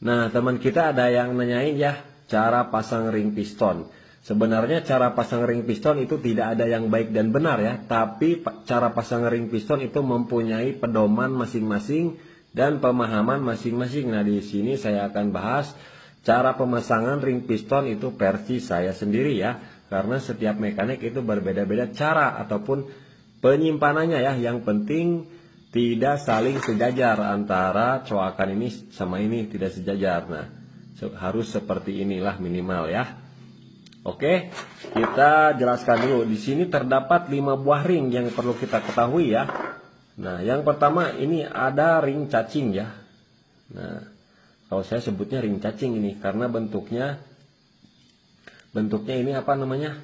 Nah, teman kita ada yang nanyain ya, cara pasang ring piston. Sebenarnya cara pasang ring piston itu tidak ada yang baik dan benar ya, tapi cara pasang ring piston itu mempunyai pedoman masing-masing dan pemahaman masing-masing. Nah, di sini saya akan bahas cara pemasangan ring piston itu versi saya sendiri ya, karena setiap mekanik itu berbeda-beda cara ataupun penyimpanannya ya. Yang penting tidak saling sejajar antara coakan ini sama ini, tidak sejajar. Nah, harus seperti inilah minimal ya. Oke, kita jelaskan dulu. Di sini terdapat 5 buah ring yang perlu kita ketahui ya. Nah, yang pertama ini ada ring cacing ya. Nah, kalau saya sebutnya ring cacing ini karena bentuknya ini apa namanya?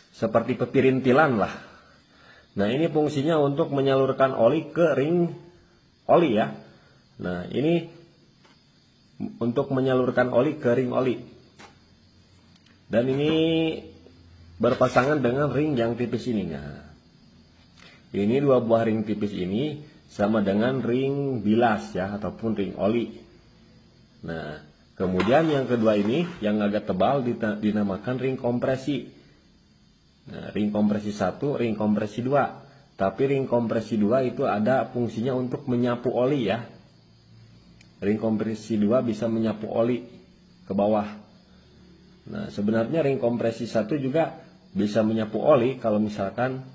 Seperti pepirintilan lah. Nah, ini fungsinya untuk menyalurkan oli ke ring oli ya. Nah, ini untuk menyalurkan oli ke ring oli. Dan ini berpasangan dengan ring yang tipis ini. Nah, ini 2 buah ring tipis ini sama dengan ring bilas ya, ataupun ring oli. Nah, kemudian yang kedua ini yang agak tebal dinamakan ring kompresi. Nah, ring kompresi 1, ring kompresi 2. Tapi ring kompresi 2 itu ada fungsinya untuk menyapu oli ya. Ring kompresi 2 bisa menyapu oli ke bawah. Nah, sebenarnya ring kompresi 1 juga bisa menyapu oli kalau misalkan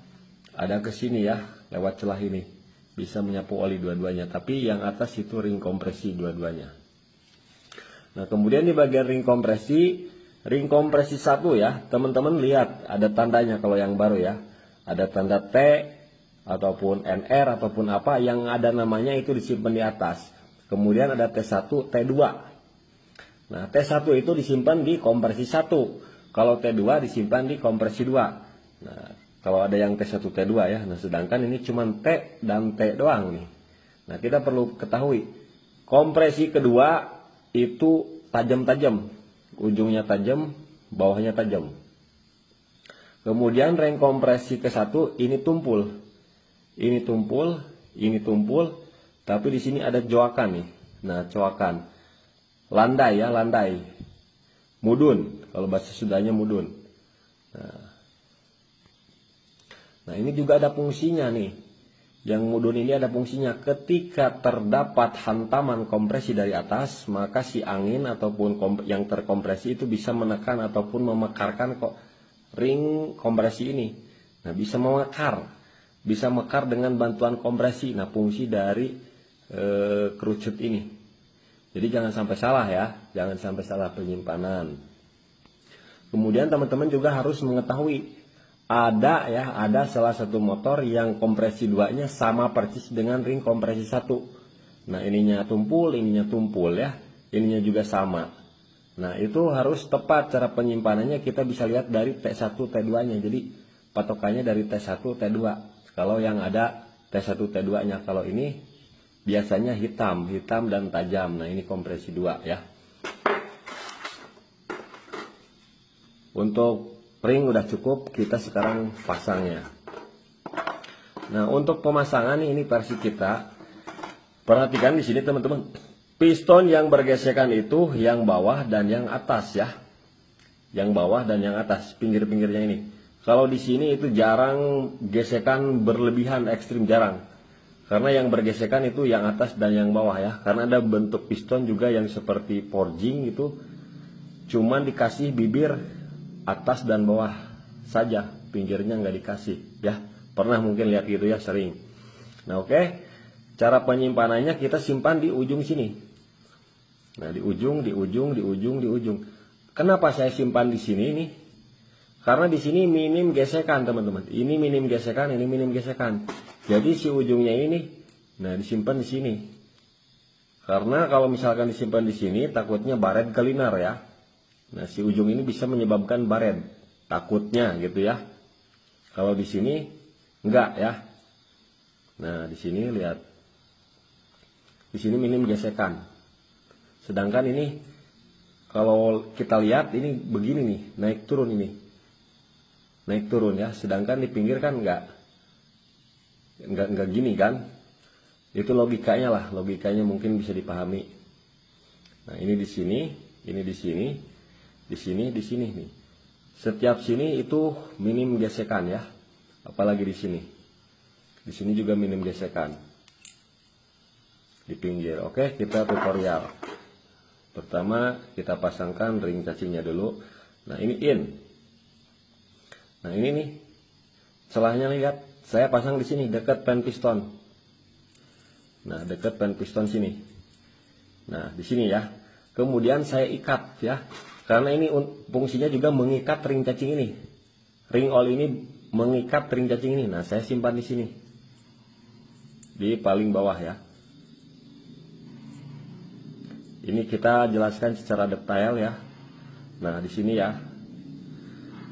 ada ke sini ya, lewat celah ini. Bisa menyapu oli dua-duanya, tapi yang atas itu ring kompresi dua-duanya. Nah, kemudian di bagian ring kompresi 1 ya, teman-teman lihat ada tandanya kalau yang baru ya. Ada tanda T ataupun NR ataupun apa yang ada namanya itu disimpan di atas. Kemudian ada T1, T2. Nah, T1 itu disimpan di kompresi 1. Kalau T2 disimpan di kompresi 2. Nah, kalau ada yang T1, T2 ya. Nah, sedangkan ini cuma T dan T doang nih. Nah, kita perlu ketahui. Kompresi kedua itu tajam-tajam. Ujungnya tajam, bawahnya tajam. Kemudian ring kompresi ke-1 ini tumpul. Ini tumpul, ini tumpul. Tapi di sini ada coakan nih. Nah, coakan. Landai ya, landai. Mudun, kalau bahasa Sundanya mudun. Nah, ini juga ada fungsinya nih. Yang mudun ini ada fungsinya. Ketika terdapat hantaman kompresi dari atas, maka si angin ataupun yang terkompresi itu bisa menekan ataupun memekarkan ring kompresi ini. Nah, bisa memekar. Bisa mekar dengan bantuan kompresi. Nah, fungsi dari kerucut ini. Jadi jangan sampai salah ya, jangan sampai salah penyimpanan. Kemudian teman-teman juga harus mengetahui ada salah satu motor yang kompresi 2-nya sama persis dengan ring kompresi 1. Nah, ininya tumpul ya, ininya juga sama. Nah, itu harus tepat cara penyimpanannya, kita bisa lihat dari T1, T2-nya. Jadi patokannya dari T1, T2. Kalau yang ada T1, T2-nya, kalau ini biasanya hitam dan tajam. Nah, ini kompresi 2 ya. Untuk ring udah cukup, kita sekarang pasangnya. Nah, untuk pemasangan ini versi kita. Perhatikan di sini teman-teman. Piston yang bergesekan itu yang bawah dan yang atas ya. Yang bawah dan yang atas, pinggir-pinggirnya ini. Kalau di sini itu jarang gesekan berlebihan, ekstrim jarang. Karena yang bergesekan itu yang atas dan yang bawah ya. Karena ada bentuk piston juga yang seperti forging itu. Cuman dikasih bibir atas dan bawah saja. Pinggirnya nggak dikasih ya. Pernah mungkin lihat gitu ya, sering. Nah, oke. Cara penyimpanannya kita simpan di ujung sini. Nah, di ujung. Kenapa saya simpan di sini nih? Karena di sini minim gesekan teman-teman. Ini minim gesekan, ini minim gesekan. Jadi si ujungnya ini, nah disimpan di sini. Karena kalau misalkan disimpan di sini, takutnya baret kelinar ya. Nah, si ujung ini bisa menyebabkan baret, takutnya gitu ya. Kalau di sini enggak ya. Nah, di sini lihat, di sini minim gesekan. Sedangkan ini, kalau kita lihat ini begini nih, naik turun ini. Naik turun ya, sedangkan di pinggir kan enggak gini kan. Itu logikanya lah, logikanya mungkin bisa dipahami. Nah, ini di sini, ini di sini, di sini, di sini nih. Setiap sini itu minim gesekan ya. Apalagi di sini. Di sini juga minim gesekan. Di pinggir. Oke, kita tutorial. Pertama, kita pasangkan ring cacingnya dulu. Nah, ini in. Nah, ini nih. Celahnya lihat, saya pasang di sini dekat pen piston. Nah, dekat pen piston sini. Nah, di sini ya. Kemudian saya ikat ya. Karena ini fungsinya juga mengikat ring cacing ini. Ring oli ini mengikat ring cacing ini. Nah, saya simpan di sini. Di paling bawah ya. Ini kita jelaskan secara detail ya. Nah, di sini ya.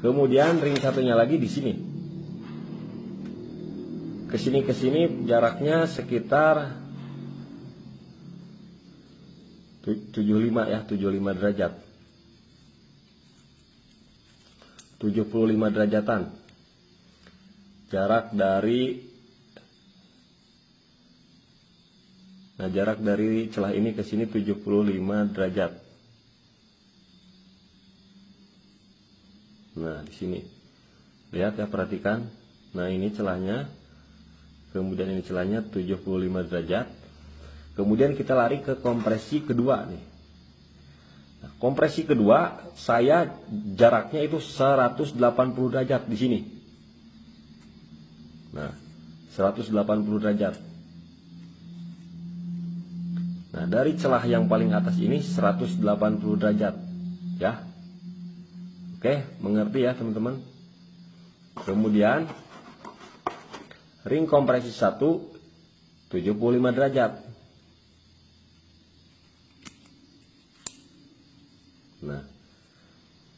Kemudian ring satunya lagi di sini. Ke sini jaraknya sekitar 75 ya, 75 derajat. 75 derajatan. Jarak dari celah ini ke sini 75 derajat. Nah, di sini. Lihat ya, perhatikan. Nah, ini celahnya. Kemudian ini celahnya 75 derajat. Kemudian kita lari ke kompresi kedua nih. Nah, kompresi kedua saya jaraknya itu 180 derajat di sini. Nah, 180 derajat. Nah, dari celah yang paling atas ini 180 derajat ya. Oke, mengerti ya teman-teman. Kemudian ring kompresi 1 75 derajat. Nah,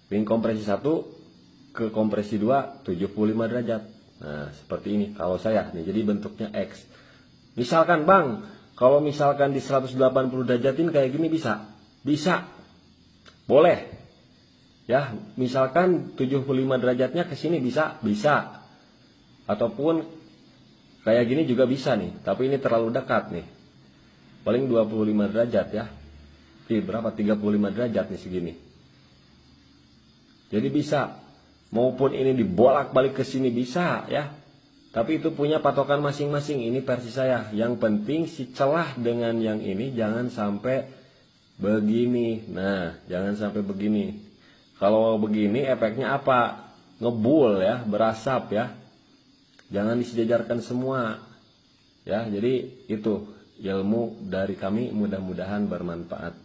ring kompresi 1 ke kompresi 2 75 derajat. Nah, seperti ini kalau saya nih, jadi bentuknya X. Misalkan Bang, kalau misalkan di 180 derajatin kayak gini bisa? Bisa. Boleh. Ya, misalkan 75 derajatnya ke sini bisa? Bisa. Ataupun kayak gini juga bisa nih, tapi ini terlalu dekat nih. Paling 25 derajat ya. Berapa? 35 derajat nih segini. Jadi bisa. Maupun ini dibolak-balik ke sini bisa ya. Tapi itu punya patokan masing-masing. Ini versi saya. Yang penting si celah dengan yang ini jangan sampai begini. Nah, jangan sampai begini. Kalau begini efeknya apa? Ngebul ya, berasap ya. Jangan disejajarkan semua. Ya, jadi itu ilmu dari kami, mudah-mudahan bermanfaat.